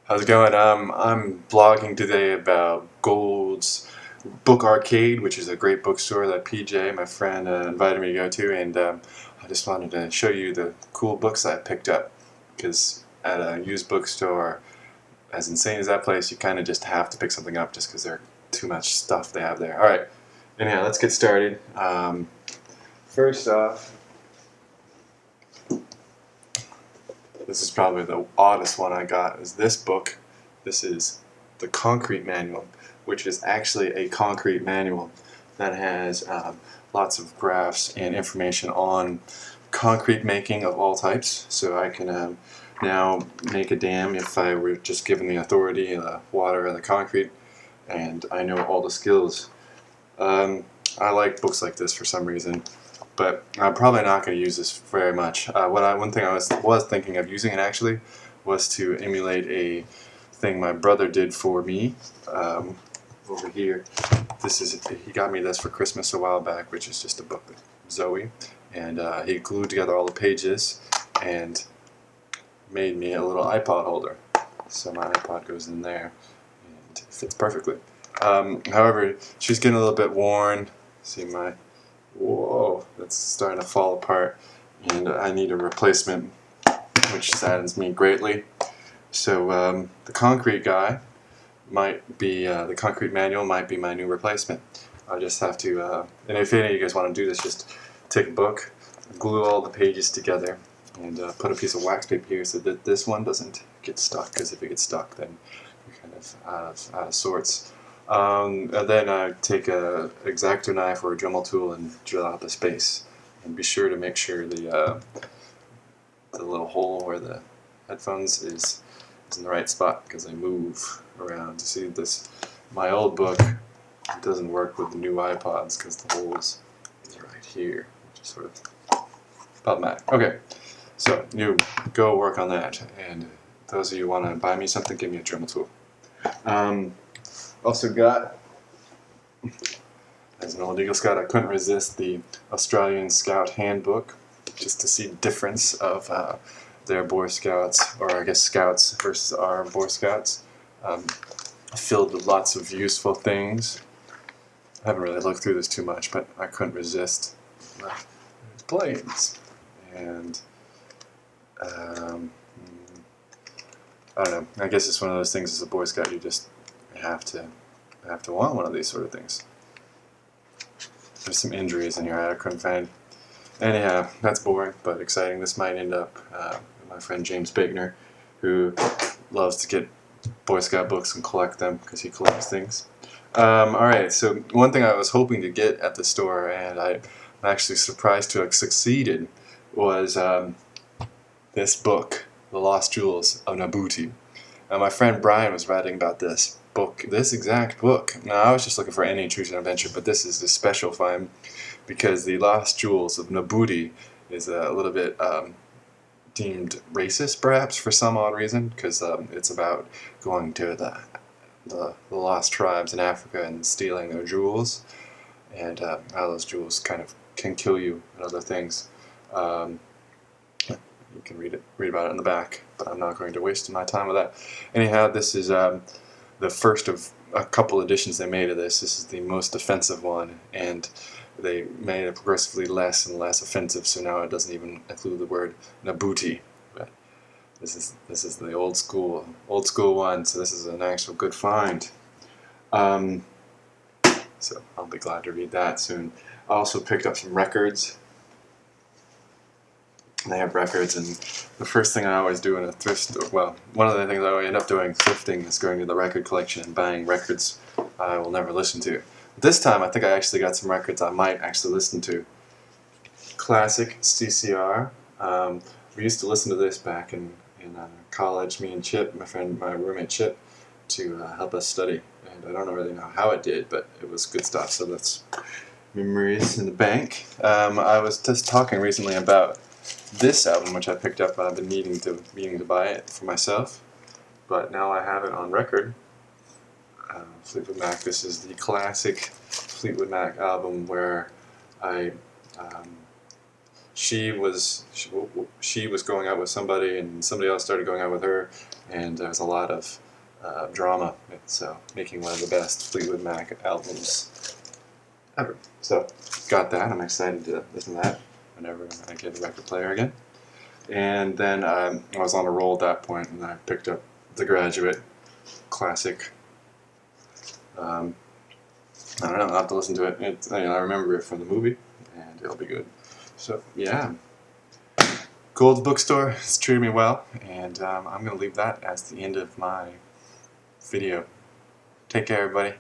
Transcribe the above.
How's it going? I'm blogging today about Gould's Book Arcade, which is a great bookstore that PJ, my friend, invited me to go to, and I just wanted to show you the cool books I picked up. Because at a used bookstore, as insane as that place, you kind of just have to pick something up just because there's too much stuff they have there. All right, anyhow, let's get started. First off, this is probably the oddest one I got, is this book. This is the Concrete Manual, which is actually a concrete manual that has lots of graphs and information on concrete making of all types. So I can now make a dam if I were just given the authority, the water and the concrete, and I know all the skills. I like books like this for some reason, but I'm probably not going to use this very much. One thing I was thinking of using it actually was to emulate a thing my brother did for me over here. He got me this for Christmas a while back, which is just a book with Zoe, and he glued together all the pages and made me a little iPod holder. So my iPod goes in there and it fits perfectly. However, she's getting a little bit worn. See my, whoa, that's starting to fall apart, and I need a replacement, which saddens me greatly. So the concrete guy might be, the concrete manual might be my new replacement. I just have to, and if any of you guys want to do this, just take a book, glue all the pages together, and put a piece of wax paper here so that this one doesn't get stuck, because if it gets stuck then you're kind of out of sorts. And then I take a X-Acto knife or a Dremel tool and drill out the space, and be sure to make sure the little hole where the headphones is in the right spot, because they move around. You see this, my old book doesn't work with the new iPods because the holes is right here, which is sort of problematic. Okay, so you go work on that, and those of you who want to buy me something, give me a Dremel tool. Also got, as an old Eagle Scout, I couldn't resist the Australian Scout Handbook, just to see the difference of their Boy Scouts, or I guess Scouts versus our Boy Scouts. Filled with lots of useful things. I haven't really looked through this too much, but I couldn't resist planes. And I don't know. I guess it's one of those things as a Boy Scout, you just have to want one of these sort of things. There's some injuries in here I couldn't find. Anyhow, that's boring but exciting. This might end up with my friend James Baigner, who loves to get Boy Scout books and collect them because he collects things. Alright, so one thing I was hoping to get at the store, and I'm actually surprised to have succeeded, was this book, The Lost Jewels of Nabuti. My friend Brian was writing about this book, this exact book. Now, I was just looking for any choose an adventure, but this is a special find because The Lost Jewels of Nabuti is a little bit deemed racist, perhaps, for some odd reason, because it's about going to the lost tribes in Africa and stealing their jewels, and how those jewels kind of can kill you and other things. You can read about it in the back, but I'm not going to waste my time with that. Anyhow, this is the first of a couple editions they made of this. This is the most offensive one, and they made it progressively less and less offensive, so now it doesn't even include the word Nabuti. But this is the old school one, so this is an actual good find. So I'll be glad to read that soon. I also picked up some records. They have records, and the first thing I always do in a thrift store, well, one of the things I end up doing thrifting is going to the record collection and buying records I will never listen to. This time I think I actually got some records I might actually listen to. Classic CCR. We used to listen to this back in college, me and Chip, my roommate Chip, to help us study. And I don't really know how it did, but it was good stuff, so that's memories in the bank. I was just talking recently about this album, which I picked up. I've been meaning to buy it for myself, but now I have it on record. Fleetwood Mac. This is the classic Fleetwood Mac album where I she was going out with somebody, and somebody else started going out with her, and there was a lot of drama. So making one of the best Fleetwood Mac albums ever. So got that. I'm excited to listen to that whenever I get a record player again. And then I was on a roll at that point, and then I picked up The Graduate, classic. I don't know. I'll have to listen to it. I remember it from the movie, and it'll be good. So yeah, Gould's bookstore has treated me well, and I'm going to leave that as the end of my video. Take care, everybody.